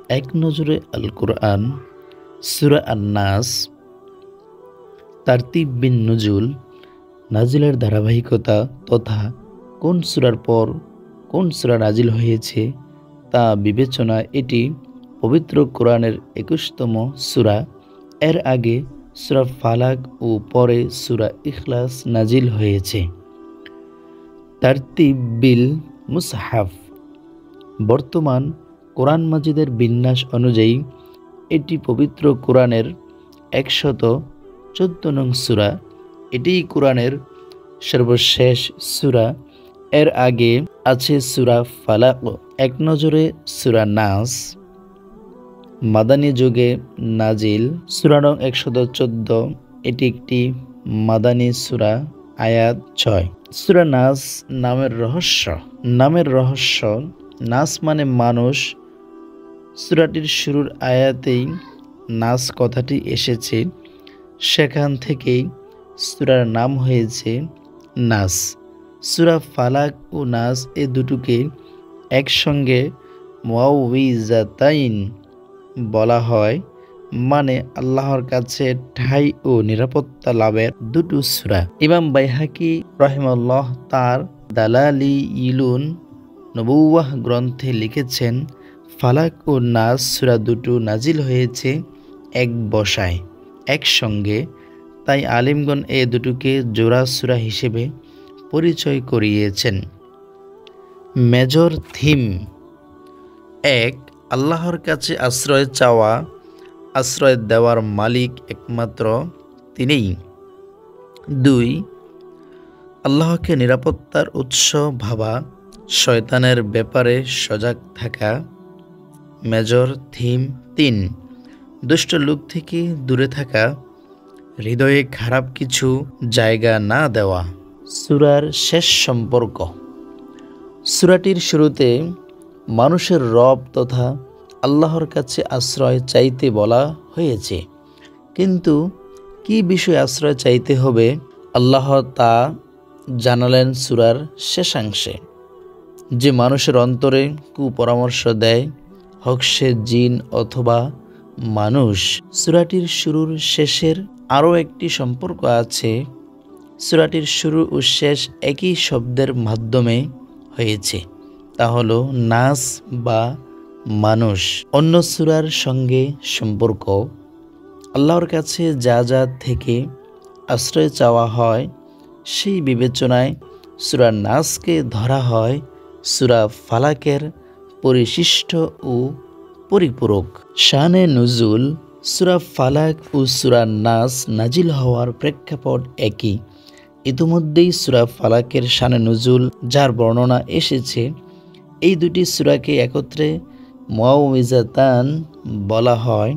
এক নজরে আল কোরআন, সূরা আন-নাস, তারতিব বিন নুজুল, নাজিলের ধারাবাহিকতা তথা কোন সূরার পর কোন সূরা নাজিল হয়েছে তা বিবেচনায় এটি পবিত্র কোরআনের ২১তম সূরা। এর আগে সূরা ফালাক ও পরে সূরা ইখলাস নাজিল হয়েছে। তারতিব বিল মুসহাফ, বর্তমান কোরআন মাজিদের বিন্যাস অনুযায়ী এটি পবিত্র কোরআনের ১১৪ নং সূরা। এটিই কোরআনের সর্বশেষ সূরা। এর আগে আছে সূরা ফালাক, এক নজরে সূরা নাস, মাদানী যুগে নাজিল, সূরা নং ১১৪। এটি একটি মাদানী সূরা, আয়াত ৬। সূরা নাস নামের রহস্য, নাস মানে মানুষ। সূরাটির শুরুর আয়াতেই নাস কথাটি এসেছে, সেখান থেকেই সূরার নাম হয়েছে নাস। সূরা ফালাক ও নাস এ দুটোকে একসঙ্গে মুআউযিজাতাইন বলা হয়, মানে আল্লাহর কাছে ঠাঁই ও নিরাপত্তা লাভের দুটো সূরা। ইমাম বাইহাকি রাহিমাহুল্লাহ তার দালাইলুন নবুওয়াহ গ্রন্থে লিখেছেন, ফালাক ও নাস সূরা দুটো নাজিল হয়েছে এক বসায় একসঙ্গে, তাই আলিমগণ এ দুটোকে জোড়া সূরা হিসেবে পরিচয় করিয়েছেন। Major theme: ১. আল্লাহর কাছে আশ্রয় চাওয়া। আশ্রয় দেওয়ার মালিক একমাত্র তিনিই। ২. আল্লাহকে নিরাপত্তার উৎস ভাবা, শয়তানের ব্যাপারে সজাগ থাকা। Major theme ৩. দুষ্ট লোক থেকে দূরে থাকা, হৃদয়ে খারাপ কিছু জায়গা না দেওয়া। সূরার শেষ সম্পর্ক: সূরাটির শুরুতে মানুষের রব তথা আল্লাহর কাছে আশ্রয় চাইতে বলা হয়েছে, কিন্তু কি বিষয়ে আশ্রয় চাইতে হবে আল্লাহ তা জানালেন সূরার শেষাংশে। যে মানুষের অন্তরে কুপরামর্শ দেয়, হোক সে জিন অথবা মানুষ। সূরাটির শুরুর শেষের আরও একটি সম্পর্ক আছে। সূরাটির শুরু ও শেষ একই শব্দের মাধ্যমে হয়েছে, তা হলো নাস বা মানুষ। অন্য সূরার সঙ্গে সম্পর্ক: আল্লাহর কাছে যা যা থেকে আশ্রয় চাওয়া হয় সেই বিবেচনায় সূরা নাসকে ধরা হয় সূরা ফালাকের পরিশিষ্ট ও পরিপূরক। শানে নুজুল: সূরা ফালাক ও সূরা নাস নাজিল হওয়ার প্রেক্ষাপট একই। ইতিমধ্যেই সূরা ফালাকের শানে নুজুল যার বর্ণনা এসেছে। এই দুটি সূরাকে একত্রে মুআউযিজাতান বলা হয়,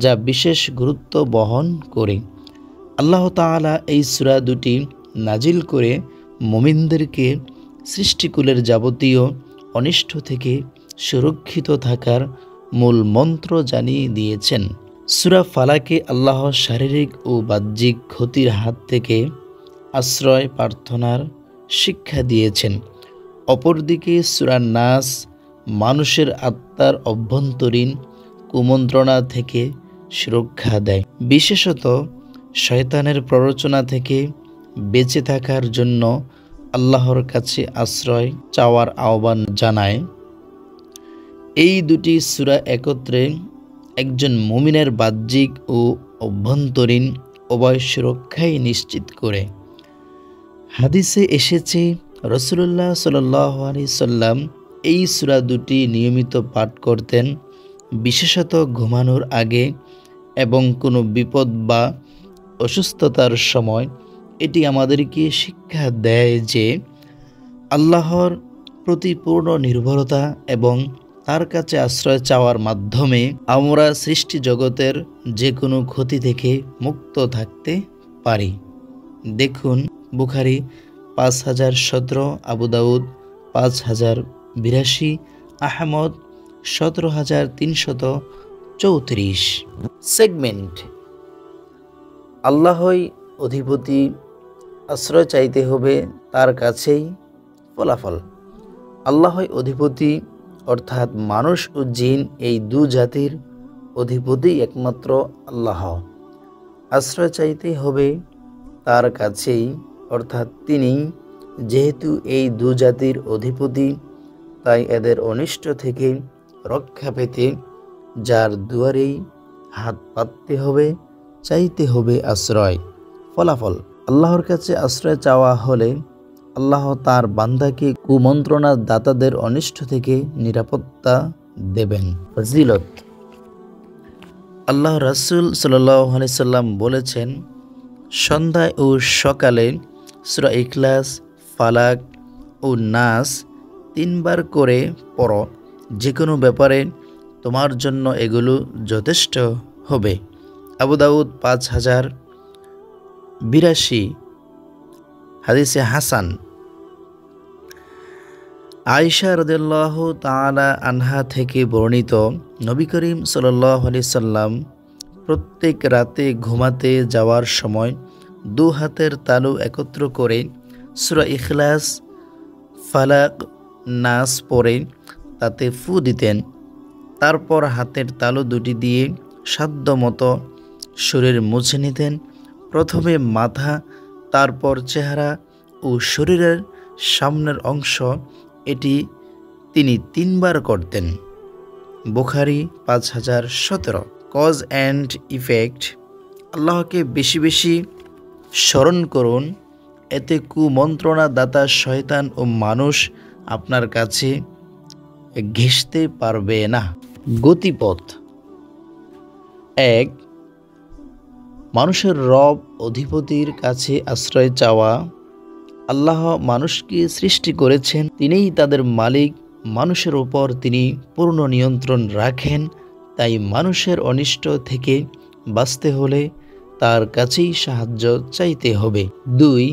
যা বিশেষ গুরুত্ব বহন করে। আল্লাহ তাআলা এই সূরা দুটি নাজিল করে মুমিনদেরকে সৃষ্টিকুলের যাবতীয় অনিষ্ট থেকে সুরক্ষিত থাকার মূল মন্ত্র জানিয়ে দিয়েছেন। সূরা ফালাকে আল্লাহ শারীরিক ও বাহ্যিক ক্ষতির হাত থেকে আশ্রয় প্রার্থনার শিক্ষা দিয়েছেন। অপরদিকে সূরা নাস মানুষের আত্মার অভ্যন্তরীণ কুমন্ত্রণা থেকে সুরক্ষা দেয়, বিশেষত শয়তানের প্ররোচনা থেকে বেঁচে থাকার জন্য আল্লাহর কাছে আশ্রয় চাওয়ার আহ্বান জানায়। এই দুটি সূরা একত্রে একজন মুমিনের বাহ্যিক ও অভ্যন্তরীণ উভয় সুরক্ষাই নিশ্চিত করে। হাদিসে এসেছে, রাসূলুল্লাহ সাল্লাল্লাহু আলাইহি সাল্লাম এই সূরা দুটি নিয়মিত পাঠ করতেন, বিশেষত ঘুমানোর আগে এবং কোনো বিপদ বা অসুস্থতার সময়। এটি আমাদেরকে শিক্ষা দেয় যে আল্লাহর প্রতি পূর্ণ নির্ভরতা এবং তার কাছে আশ্রয় চাওয়ার মাধ্যমে আমরা সৃষ্টি জগতের যে কোনো ক্ষতি থেকে মুক্ত থাকতে পারি। দেখুন বুখারী ৫০১৭, আবু দাউদ ৫০৮২, আহমদ ১৭৩৩৪। সেগমেন্ট: আল্লাহই অধিপতি, আশ্রয় চাইতে হবে তার কাছেই। ফলাফল: আল্লাহই অধিপতি, অর্থাৎ মানুষ ও জিন এই দু জাতির অধিপতি একমাত্র আল্লাহ। আশ্রয় চাইতে হবে তার কাছেই, অর্থাৎ তিনি যেহেতু এই দু জাতির অধিপতি, তাই এদের অনিষ্ট থেকে রক্ষা পেতে যার দুয়ারেই হাত পাততে হবে, চাইতে হবে আশ্রয়। ফলাফল, আল্লাহর কাছে আশ্রয় চাওয়া হলে আল্লাহ তার বান্দাকে কুমন্ত্রণা দাতাদের অনিষ্ট থেকে নিরাপত্তা দেবেন। ফজিলত, আল্লাহ রাসূল সাল্লাল্লাহু আলাইহি সাল্লাম বলেছেন, সন্ধ্যায় ও সকালে সূরা ইখলাস, ফালাক ও নাস 3 বার করে পড়ো। যে কোনো ব্যাপারে তোমার জন্য এগুলো যথেষ্ট হবে। আবু দাউদ 5082, হাদিসে হাসান। আয়েশা রাদিয়াল্লাহু তাআলা আনহা থেকে বর্ণিত, নবী করিম সাল্লাল্লাহু আলাইহি সাল্লাম প্রত্যেক রাতে ঘুমাতে যাওয়ার সময় 2 হাতের তালু একত্র করে সূরা ইখলাস, ফালাক, নাস পড়ে তাতে ফু দিতেন। তারপর হাতের তালু দুটি দিয়ে সাধ্যমতো শরীর মুছে নিতেন। প্রথমে মাথা, তারপর চেহারা ও শরীরের সামনের অংশ। এটি তিনি 3 বার করতেন। বুখারী 5017। কজ অ্যান্ড ইফেক্ট, আল্লাহকে বেশি বেশি স্মরণ করুন, এতে কুমন্ত্রণা দাতা শয়তান ও মানুষ আপনার কাছে ঘেঁষতে পারবে না। গতিপথ 1, মানুষের রব অধিপতির কাছে আশ্রয় চাওয়া। আল্লাহ মানুষকে সৃষ্টি করেছেন, তিনিই তাদের মালিক। মানুষের উপর তিনি পূর্ণ নিয়ন্ত্রণ রাখেন, তাই মানুষের অনিষ্ট থেকে বাঁচতে হলে তার কাছেই সাহায্য চাইতে হবে। 2,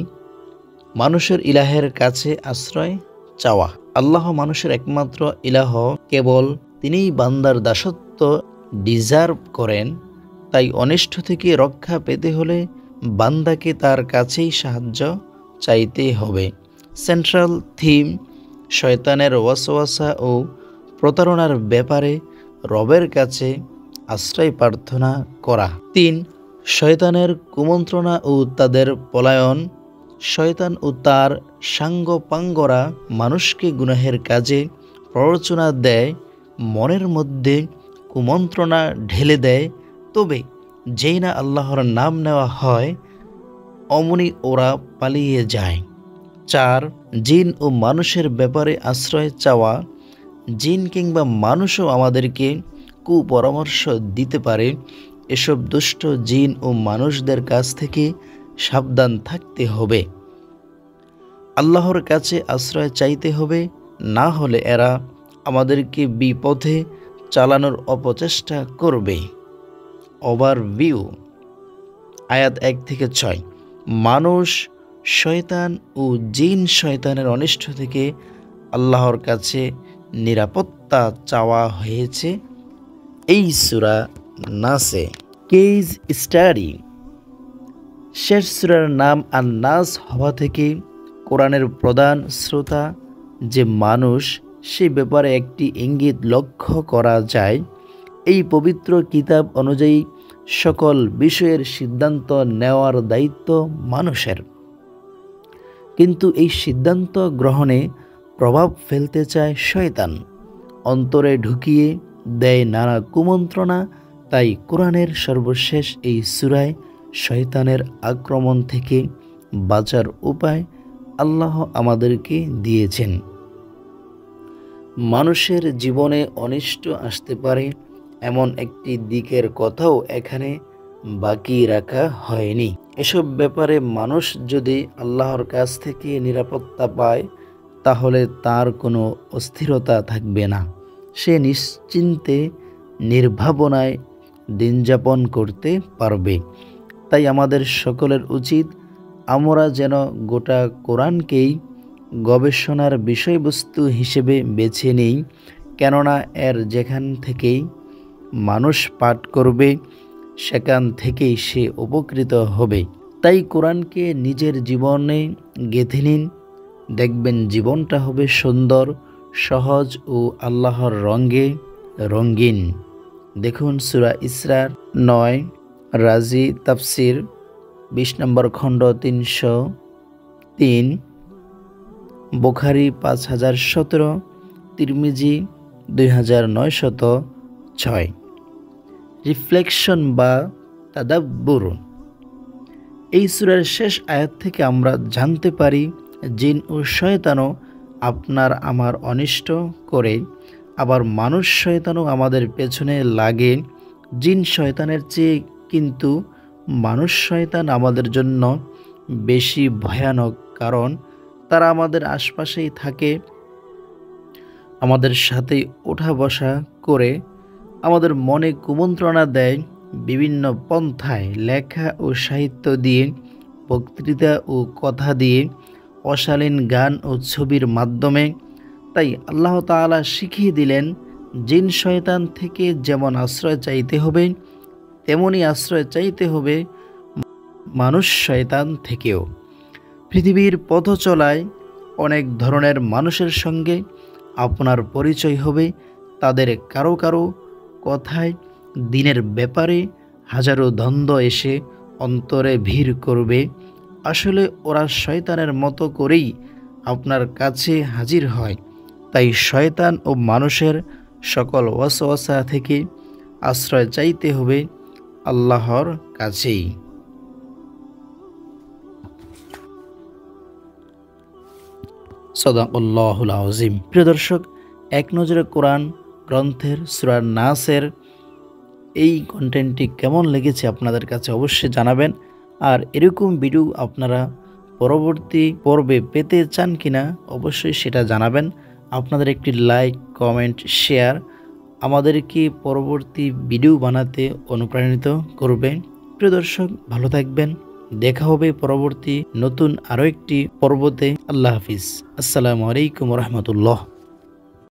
মানুষের ইলাহের কাছে আশ্রয় চাওয়া। আল্লাহ মানুষের একমাত্র ইলাহ, কেবল তিনিই বান্দার দাসত্ব ডিজার্ভ করেন, তাই অনিষ্ট থেকে রক্ষা পেতে হলে বান্দাকে তার কাছেই সাহায্য চাইতে হবে। সেন্ট্রাল থিম, শয়তানের ওয়াসওয়াসা ও প্রতারণার ব্যাপারে রবের কাছে আশ্রয় প্রার্থনা করা। 3, শয়তানের কুমন্ত্রণা ও তাদের পলায়ন। শয়তান ও তার সাঙ্গপাঙ্গরা মানুষকে গুনাহের কাজে প্ররোচনা দেয়, মনের মধ্যে কুমন্ত্রণা ঢেলে দেয়। তবে যেই না আল্লাহর নাম নেওয়া হয়, অমনি ওরা পালিয়ে যায়। 4, জিন ও মানুষের ব্যাপারে আশ্রয় চাওয়া। জিন কিংবা মানুষও আমাদেরকে কুপরামর্শ দিতে পারে। এসব দুষ্ট জিন ও মানুষদের কাছ থেকে সাবধান থাকতে হবে। আল্লাহর কাছে আশ্রয় চাইতে হবে, না হলে এরা আমাদেরকে বিপথে চালানোর অপচেষ্টা করবে। ওভারভিউ, আয়াত 1-6। মানুষ, শয়তান ও জিন শয়তানের অনিষ্ট থেকে আল্লাহর কাছে নিরাপত্তা চাওয়া হয়েছে এই সূরা নাসে। কেস স্টাডি, শেষ সূরার নাম আন-নাস হওয়া থেকে কোরআনের প্রধান শ্রোতা যে মানুষ, সে ব্যাপারে একটি ইঙ্গিত লক্ষ্য করা যায়। এই পবিত্র কিতাব অনুযায়ী সকল বিষয়ের সিদ্ধান্ত নেওয়ার দায়িত্ব মানুষের, কিন্তু এই সিদ্ধান্ত গ্রহণে প্রভাব ফেলতে চায় শয়তান, অন্তরে ঢুকিয়ে দেয় নানা কুমন্ত্রণা। তাই কোরআনের সর্বশেষ এই সূরায় শয়তানের আক্রমণ থেকে বাঁচার উপায় আল্লাহ আমাদেরকে দিয়েছেন। মানুষের জীবনে অনিষ্ট আসতে পারে এমন একটি দিকের কথাও এখানে বাকি রাখা হয়নি। এসব ব্যাপারে মানুষ যদি আল্লাহর কাছ থেকে নিরাপত্তা পায়, তাহলে তার কোনো অস্থিরতা থাকবে না। সে নিশ্চিন্তে নির্ভাবনায় দিন যাপন করতে পারবে। তাই আমাদের সকলের উচিত আমরা যেন গোটা কোরআনকেই গবেষণার বিষয়বস্তু হিসেবে বেছে নিই, কেননা এর যেখান থেকেই মানুষ পাঠ করবে সেখান থেকেই সে উপকৃত হবে। তাই কোরআনকে নিজের জীবনে গেঁথে নিন, দেখবেন জীবনটা হবে সুন্দর, সহজ ও আল্লাহর রঙে রঙিন। দেখুন সূরা ইসরার 9, রাজি তাফসির 20 নম্বর খণ্ড 303, বুখারী 5017, তিরমিজি 2906। রিফ্লেকশন বা তাদাব্বুর। এই সূরার শেষ আয়াত থেকে আমরা জানতে পারি জিন ও শয়তানও আপনার আমার অনিষ্ট করে, আবার মানুষ শয়তানও আমাদের পেছনে লাগে। জিন শয়তানের চেয়ে কিন্তু মানুষ শয়তান আমাদের জন্য বেশি ভয়ানক, কারণ তারা আমাদের আশপাশেই থাকে, আমাদের সাথেই ওঠা বসা করে, আমাদের মনে কুমন্ত্রণা দেয় বিভিন্ন পন্থায়, লেখা ও সাহিত্য দিয়ে, বক্তৃতা ও কথা দিয়ে, অশালীন গান ও ছবির মাধ্যমে। তাই আল্লাহ তাআলা শিখিয়ে দিলেন জিন শয়তান থেকে যেমন আশ্রয় চাইতে হবে, তেমনি আশ্রয় চাইতে হবে মানুষ শয়তান থেকেও। পৃথিবীর পথ চলায় অনেক ধরনের মানুষের সঙ্গে আপনার পরিচয় হবে। তাদের কারো কারো কথায় দিনের ব্যাপারে হাজারো দ্বন্দ্ব এসে অন্তরে ভিড় করবে। আসলে ওরা শয়তানের মতো করেই আপনার কাছে হাজির হয়। তাই শয়তান ও মানুষের সকল ওয়াসওয়াসা থেকে আশ্রয় চাইতে হবে আল্লাহর কাছেই। সাদাকাল্লাহুল আযীম। প্রিয় দর্শক, এক নজরে কোরআন গ্রন্থের সূরা নাসের এই কন্টেন্টটি কেমন লেগেছে আপনাদের কাছে অবশ্যই জানাবেন। আর এরকম ভিডিও আপনারা পরবর্তী পর্বে পেতে চান কিনা অবশ্যই সেটা জানাবেন। আপনাদের একটি লাইক, কমেন্ট, শেয়ার আমাদেরকে পরবর্তী ভিডিও বানাতে অনুপ্রাণিত করবে। প্রিয় দর্শক, ভালো থাকবেন। দেখা হবে পরবর্তী নতুন আরও একটি পর্বতে। আল্লাহ হাফিজ। আসসালামু আলাইকুম ওয়া রাহমাতুল্লাহ।